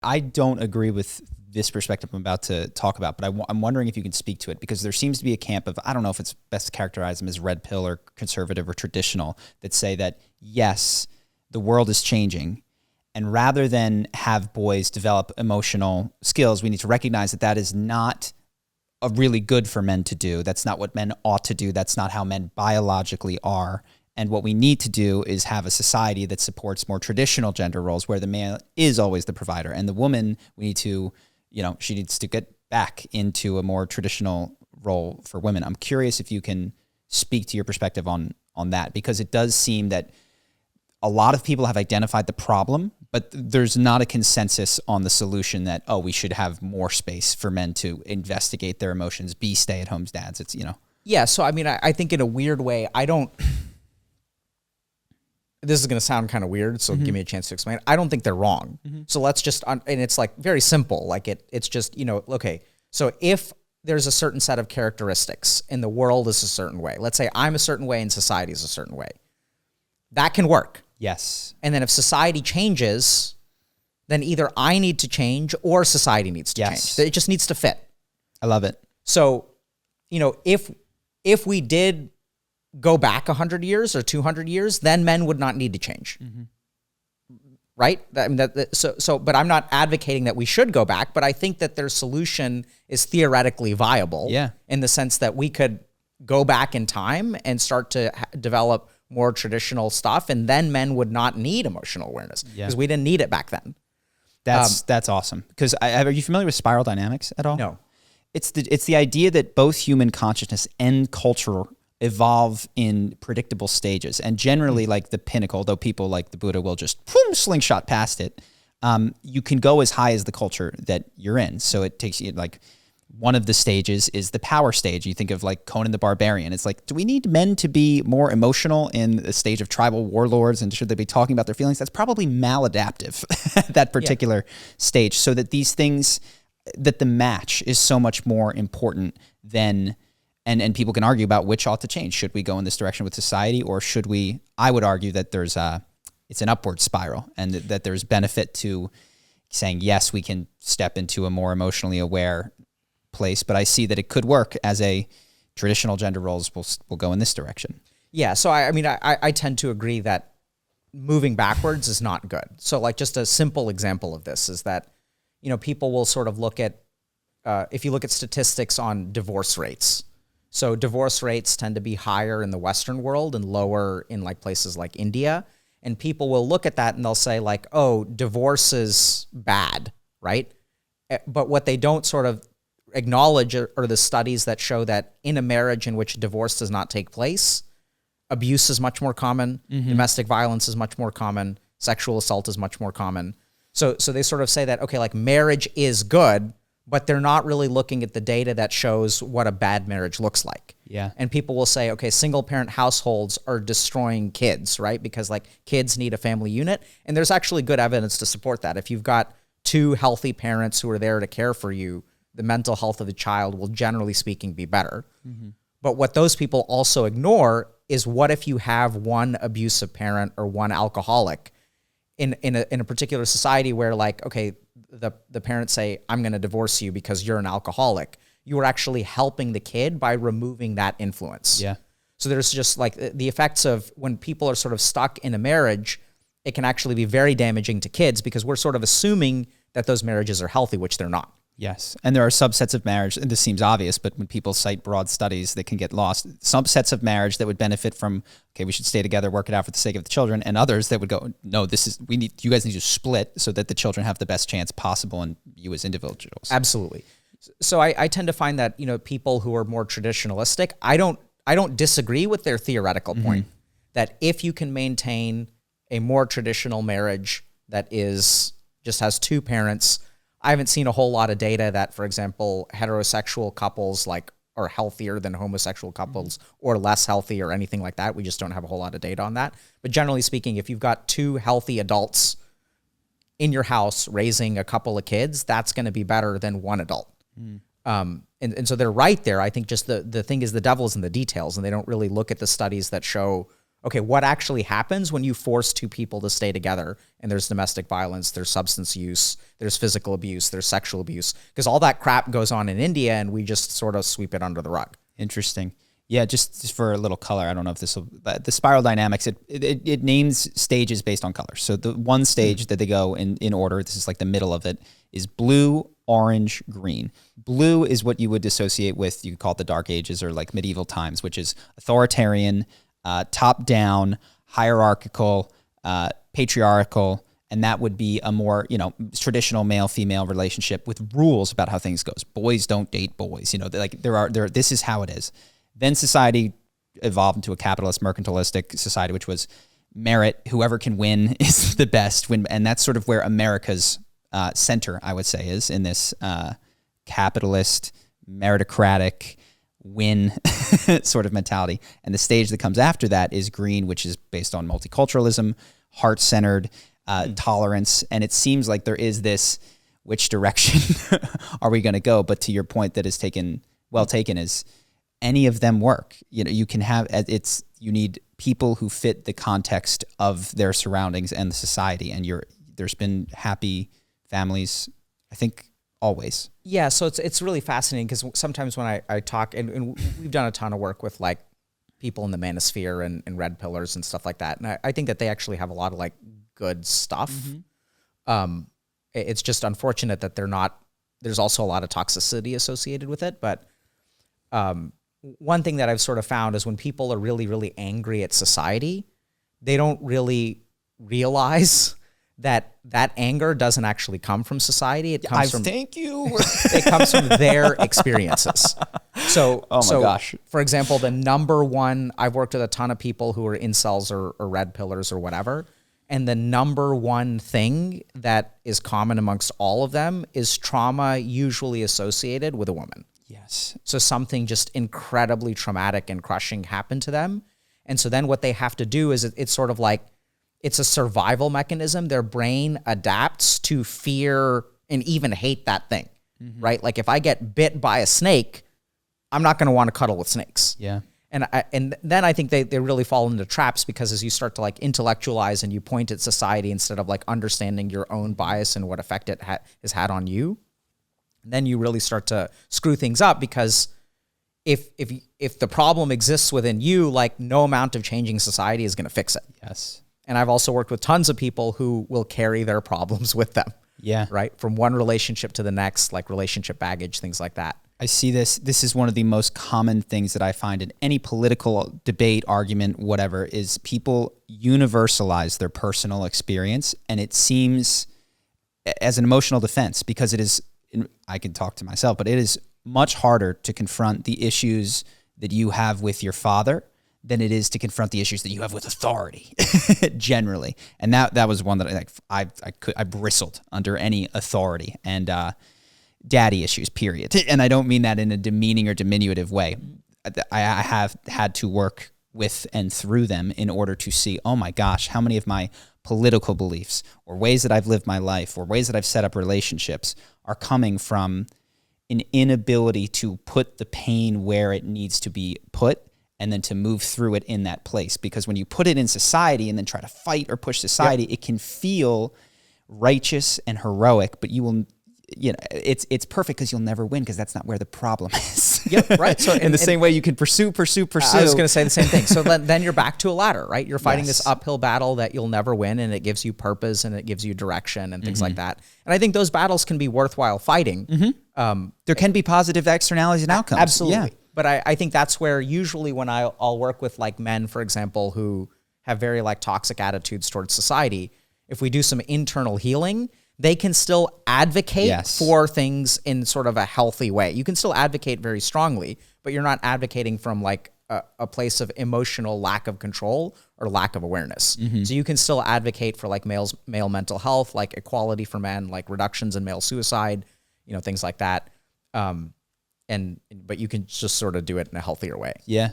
I don't agree with this perspective I'm about to talk about, but I'm wondering if you can speak to it, because there seems to be a camp of, I don't know if it's best to characterize them as red pill or conservative or traditional, that say that, yes, the world is changing, and rather than have boys develop emotional skills, we need to recognize that that is not a really good for men to do. That's not what men ought to do. That's not how men biologically are. And what we need to do is have a society that supports more traditional gender roles where the man is always the provider, and the woman, we need to, she needs to get back into a more traditional role for women. I'm curious if you can speak to your perspective on that, because it does seem that a lot of people have identified the problem, but there's not a consensus on the solution that, we should have more space for men to investigate their emotions, be stay-at-home dads. It's, Yeah, so I mean, I think in a weird way, this is going to sound kind of weird, so give me a chance to explain. I don't think they're wrong. So let's just, and it's like very simple. Like it's just, okay, so if there's a certain set of characteristics and the world is a certain way, let's say I'm a certain way and society is a certain way, that can work. Yes. And then if society changes, then either I need to change or society needs to change. It just needs to fit. I love it. So, if we did go back 100 years or 200 years, then men would not need to change. Right? I mean, but I'm not advocating that we should go back, but I think that their solution is theoretically viable. Yeah. In the sense that we could go back in time and start to develop more traditional stuff, and then men would not need emotional awareness because we didn't need it back then. That's awesome. Because are you familiar with spiral dynamics at all? No. It's the idea that both human consciousness and culture evolve in predictable stages, and generally, like the pinnacle, though people like the Buddha will just slingshot past it. You can go as high as the culture that you're in. So it takes you like. One of the stages is the power stage. You think of like Conan the Barbarian. It's like, do we need men to be more emotional in the stage of tribal warlords, and should they be talking about their feelings? That's probably maladaptive, that particular stage, so that these things, that the match is so much more important than, and people can argue about which ought to change. Should we go in this direction with society, or should we, I would argue that it's an upward spiral, and that there's benefit to saying, yes, we can step into a more emotionally aware place, but I see that it could work as a traditional gender roles will go in this direction. Yeah, so I tend to agree that moving backwards is not good. So like just a simple example of this is that, people will sort of look at, if you look at statistics on divorce rates. So divorce rates tend to be higher in the Western world and lower in like places like India. And people will look at that and they'll say like, oh, divorce is bad, right? But what they don't sort of acknowledge are the studies that show that in a marriage in which divorce does not take place, abuse is much more common, domestic violence is much more common, sexual assault is much more common. So they sort of say that, okay, like marriage is good, but they're not really looking at the data that shows what a bad marriage looks like. Yeah. And people will say, okay, single parent households are destroying kids, right? Because like kids need a family unit. And there's actually good evidence to support that. If you've got two healthy parents who are there to care for you, the mental health of the child will, generally speaking, be better. But what those people also ignore is, what if you have one abusive parent or one alcoholic in a particular society where, like, okay, the parents say, I'm going to divorce you because you're an alcoholic. You are actually helping the kid by removing that influence. Yeah. So there's just like the effects of when people are sort of stuck in a marriage, it can actually be very damaging to kids because we're sort of assuming that those marriages are healthy, which they're not. Yes. And there are subsets of marriage, and this seems obvious, but when people cite broad studies that can get lost, subsets of marriage that would benefit from, okay, we should stay together, work it out for the sake of the children, and others that would go, no, you guys need to split so that the children have the best chance possible and you as individuals. Absolutely. So I tend to find that, people who are more traditionalistic, I don't disagree with their theoretical point that if you can maintain a more traditional marriage that just has two parents, I haven't seen a whole lot of data that, for example, heterosexual couples are healthier than homosexual couples or less healthy or anything like that. We just don't have a whole lot of data on that. But generally speaking, if you've got two healthy adults in your house raising a couple of kids, that's going to be better than one adult. And so they're right there. I think just the thing is the devil's in the details, and they don't really look at the studies that show, okay, what actually happens when you force two people to stay together and there's domestic violence, there's substance use, there's physical abuse, there's sexual abuse, because all that crap goes on in India and we just sort of sweep it under the rug. Interesting. Yeah, just for a little color, I don't know if this will, the spiral dynamics, it names stages based on color. So the one stage that they go in order, this is like the middle of it, is blue, orange, green. Blue is what you would associate with, you could call it the Dark Ages or like medieval times, which is authoritarian, top-down, hierarchical, patriarchal, and that would be a more, traditional male-female relationship with rules about how things goes. Boys don't date boys. This is how it is. Then society evolved into a capitalist, mercantilistic society, which was merit. Whoever can win is the best. And that's sort of where America's center, I would say, is in this capitalist, meritocratic, win sort of mentality. And the stage that comes after that is green, which is based on multiculturalism, heart-centered, tolerance. And it seems like there is this, which direction are we going to go? But to your point that is well taken is any of them work. You can have, you need people who fit the context of their surroundings and the society. And there's been happy families, I think, always. Yeah, so it's really fascinating because sometimes when I talk, and we've done a ton of work with like people in the manosphere and red pillars and stuff like that, and I think that they actually have a lot of like good stuff. It's just unfortunate that there's also a lot of toxicity associated with it. But one thing that I've sort of found is when people are really, really angry at society, they don't really realize that anger doesn't actually come from society. It comes from thank you. It comes from their experiences. So, gosh. For example, the number one, I've worked with a ton of people who are incels or red pillars or whatever, and the number one thing that is common amongst all of them is trauma usually associated with a woman. Yes. So something just incredibly traumatic and crushing happened to them. And so then what they have to do is it's sort of like, it's a survival mechanism. Their brain adapts to fear and even hate that thing, right? Like if I get bit by a snake, I'm not going to want to cuddle with snakes. Yeah. And then I think they really fall into traps because as you start to like intellectualize and you point at society instead of like understanding your own bias and what effect it has had on you, then you really start to screw things up because if the problem exists within you, like no amount of changing society is going to fix it. Yes. And I've also worked with tons of people who will carry their problems with them. Yeah. Right? From one relationship to the next, like relationship baggage, things like that. I see this. This is one of the most common things that I find in any political debate, argument, whatever, is people universalize their personal experience. And it seems as an emotional defense because it is, I can talk to myself, but it is much harder to confront the issues that you have with your father than it is to confront the issues that you have with authority generally. And that was one that I bristled under any authority and daddy issues, period. And I don't mean that in a demeaning or diminutive way. I have had to work with and through them in order to see, oh my gosh, how many of my political beliefs or ways that I've lived my life or ways that I've set up relationships are coming from an inability to put the pain where it needs to be put and then to move through it in that place. Because when you put it in society and then try to fight or push society, it can feel righteous and heroic, but you will, it's perfect because you'll never win because that's not where the problem is. Yep, right. So in the same way you can pursue. I was going to say the same thing. So then you're back to a ladder, right? You're fighting this uphill battle that you'll never win, and it gives you purpose and it gives you direction and things like that. And I think those battles can be worthwhile fighting. There can be positive externalities and outcomes. Absolutely. Yeah. But I think that's where usually when I'll work with like men, for example, who have very like toxic attitudes towards society, if we do some internal healing, they can still advocate for things in sort of a healthy way. You can still advocate very strongly, but you're not advocating from like a place of emotional lack of control or lack of awareness. So you can still advocate for like male mental health, like equality for men, like reductions in male suicide, things like that. But you can just sort of do it in a healthier way. Yeah.